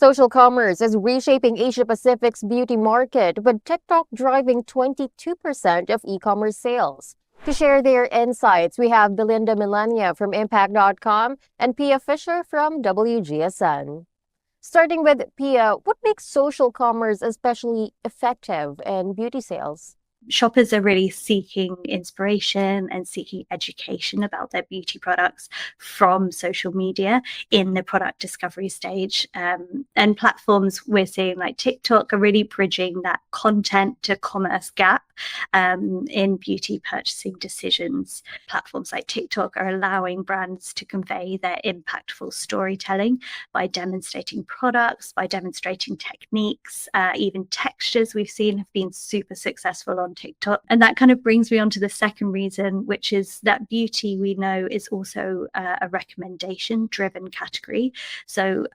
Social commerce is reshaping Asia Pacific's beauty market, with TikTok driving 22% of e-commerce sales. To share their insights, we have Belinda Melania from Impact.com and Pia Fisher from WGSN. Starting with Pia, what makes social commerce especially effective in beauty sales? Shoppers are really seeking inspiration and seeking education about their beauty products from social media in the product discovery stage. And platforms we're seeing like TikTok are really bridging that content to commerce gap in beauty purchasing decisions. Platforms like TikTok are allowing brands to convey their impactful storytelling by demonstrating products, by demonstrating techniques, even textures we've seen have been super successful on TikTok. And that kind of brings me on to the second reason, which is that beauty we know is also a recommendation driven category. So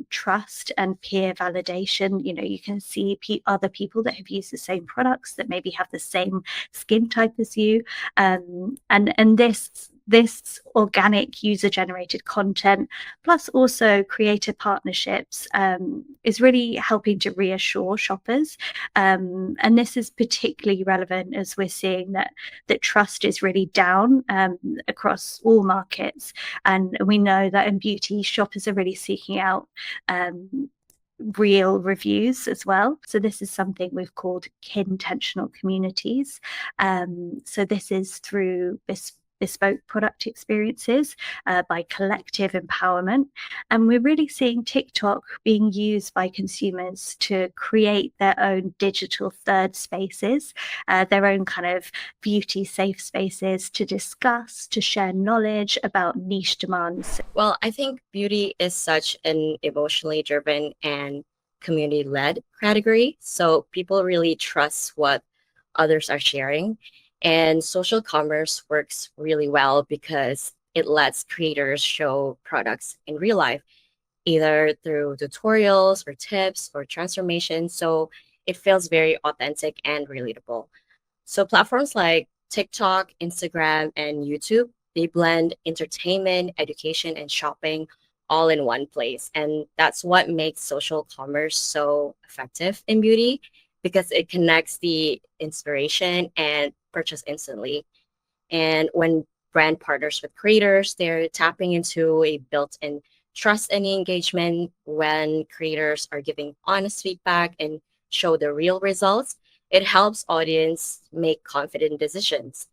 trust and peer validation, you can see other people that have used the same products that maybe have the same skin type as you. And this organic user generated content, plus also creator partnerships, is really helping to reassure shoppers. And this is particularly relevant as we're seeing that trust is really down across all markets. And we know that in beauty, shoppers are really seeking out real reviews as well. So this is something we've called intentional communities. So this is through bespoke product experiences by collective empowerment. And we're really seeing TikTok being used by consumers to create their own digital third spaces, their own kind of beauty safe spaces to discuss, to share knowledge about niche demands. Well, I think beauty is such an emotionally driven and community-led category. So people really trust what others are sharing. And social commerce works really well because it lets creators show products in real life, either through tutorials or tips or transformations. So it feels very authentic and relatable. So platforms like TikTok, Instagram, and YouTube, they blend entertainment, education, and shopping all in one place. And that's what makes social commerce so effective in beauty because it connects the inspiration and purchase instantly. And when brand partners with creators, they're tapping into a built-in trust and engagement. When creators are giving honest feedback and show the real results, it helps audience make confident decisions.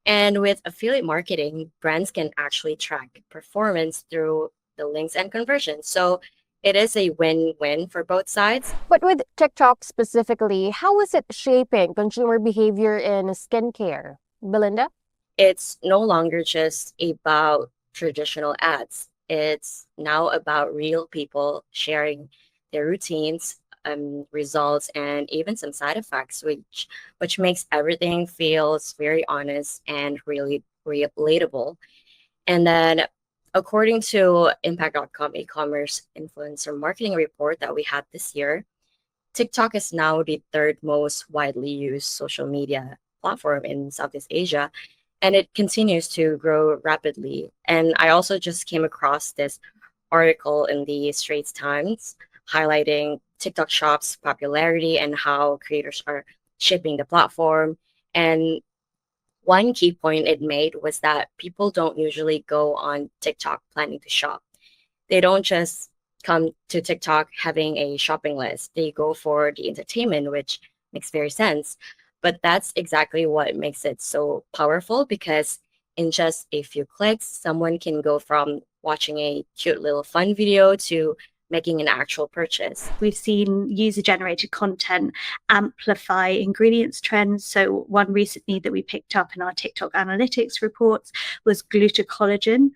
And with affiliate marketing, brands can actually track performance through the links and conversions. So it is a win-win for both sides. But with TikTok specifically, how is it shaping consumer behavior in skincare? Belinda? It's no longer just about traditional ads. It's now about real people sharing their routines, results, and even some side effects, which makes everything feels very honest and really relatable. And then, according to Impact.com e-commerce influencer marketing report that we had this year, TikTok is now the third most widely used social media platform in Southeast Asia, and it continues to grow rapidly. And I also just came across this article in the Straits Times highlighting TikTok Shop's popularity and how creators are shaping the platform. And one key point it made was that people don't usually go on TikTok planning to shop. They don't just come to TikTok having a shopping list. They go for the entertainment, which makes very sense. But that's exactly what makes it so powerful because in just a few clicks, someone can go from watching a cute little fun video to making an actual purchase. We've seen user-generated content amplify ingredients trends. So one recently that we picked up in our TikTok analytics reports was glucocollagen.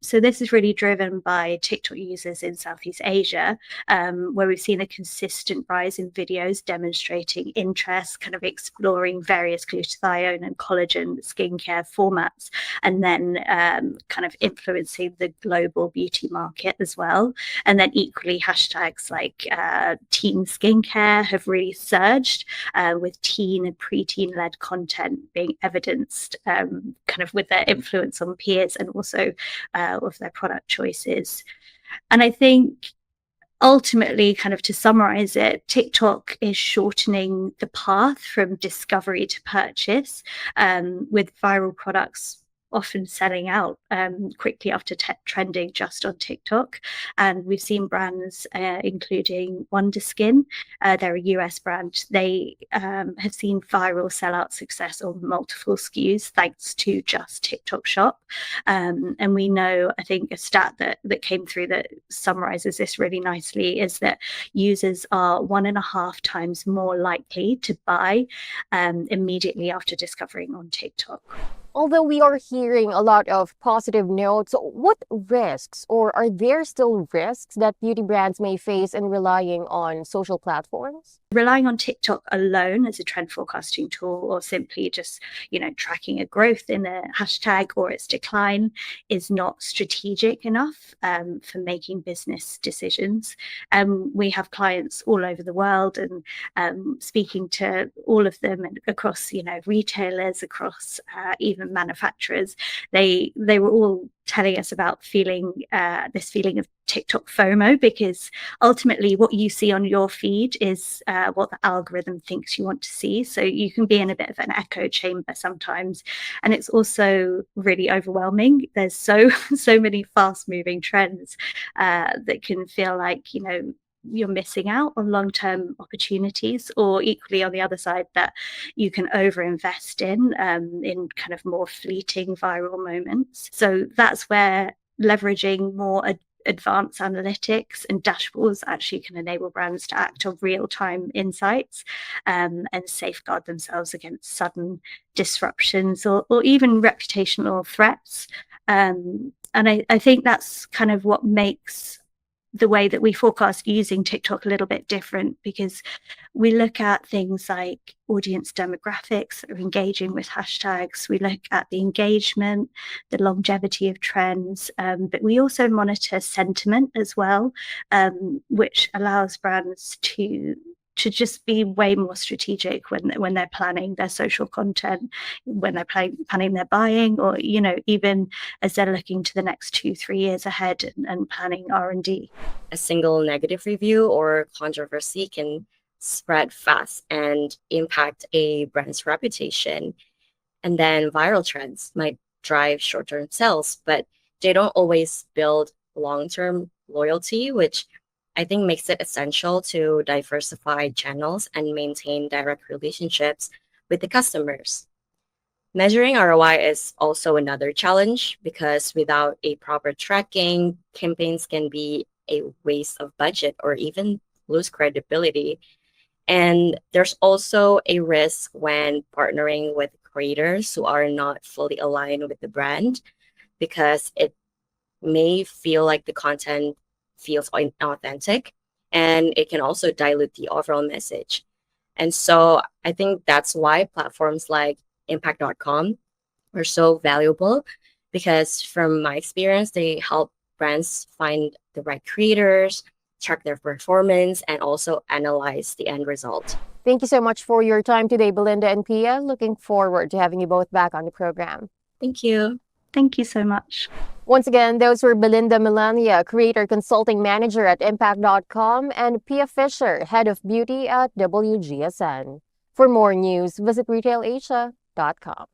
So this is really driven by TikTok users in Southeast Asia, where we've seen a consistent rise in videos demonstrating interest, kind of exploring various glutathione and collagen skincare formats, and then kind of influencing the global beauty market as well. And then equally, hashtags like teen skincare have really surged, with teen and preteen led content being evidenced kind of with their influence on peers and also of their product choices. And I think ultimately, kind of to summarize it, TikTok is shortening the path from discovery to purchase, with viral products often selling out quickly after trending just on TikTok. And we've seen brands, including Wonderskin, they're a US brand. They have seen viral sellout success on multiple SKUs thanks to just TikTok Shop. And we know, I think a stat that came through that summarizes this really nicely is that users are 1.5 times more likely to buy immediately after discovering on TikTok. Although we are hearing a lot of positive notes, what risks, or are there still risks that beauty brands may face in relying on social platforms? Relying on TikTok alone as a trend forecasting tool, or simply just, tracking a growth in a hashtag or its decline, is not strategic enough for making business decisions. We have clients all over the world, and speaking to all of them across, retailers, across even manufacturers, they were all telling us about this feeling of TikTok FOMO, because ultimately what you see on your feed is what the algorithm thinks you want to see. So you can be in a bit of an echo chamber sometimes, and it's also really overwhelming. There's so many fast moving trends that can feel like you're missing out on long-term opportunities, or equally on the other side, that you can overinvest in kind of more fleeting viral moments. So that's where leveraging more advanced analytics and dashboards actually can enable brands to act on real-time insights and safeguard themselves against sudden disruptions or even reputational threats. And I think that's kind of what makes the way that we forecast using TikTok a little bit different, because we look at things like audience demographics that are engaging with hashtags. We look at the engagement, the longevity of trends, but we also monitor sentiment as well, which allows brands to just be way more strategic when they're planning their social content, when they're planning their buying, or even as they're looking to the next 2-3 years ahead and planning R&D. A single negative review or controversy can spread fast and impact a brand's reputation. And then viral trends might drive short-term sales, but they don't always build long-term loyalty, which I think makes it essential to diversify channels and maintain direct relationships with the customers. Measuring ROI is also another challenge, because without a proper tracking, campaigns can be a waste of budget or even lose credibility. And there's also a risk when partnering with creators who are not fully aligned with the brand, because it may feel like the content feels inauthentic, and it can also dilute the overall message. And so I think that's why platforms like impact.com are so valuable, because from my experience, they help brands find the right creators, track their performance, and also analyze the end result. Thank you so much for your time today, Belinda and Pia. Looking forward to having you both back on the program. Thank you. Thank you so much. Once again, those were Belinda Melania, Creator Consulting Manager at Impact.com, and Pia Fisher, Head of Beauty at WGSN. For more news, visit RetailAsia.com.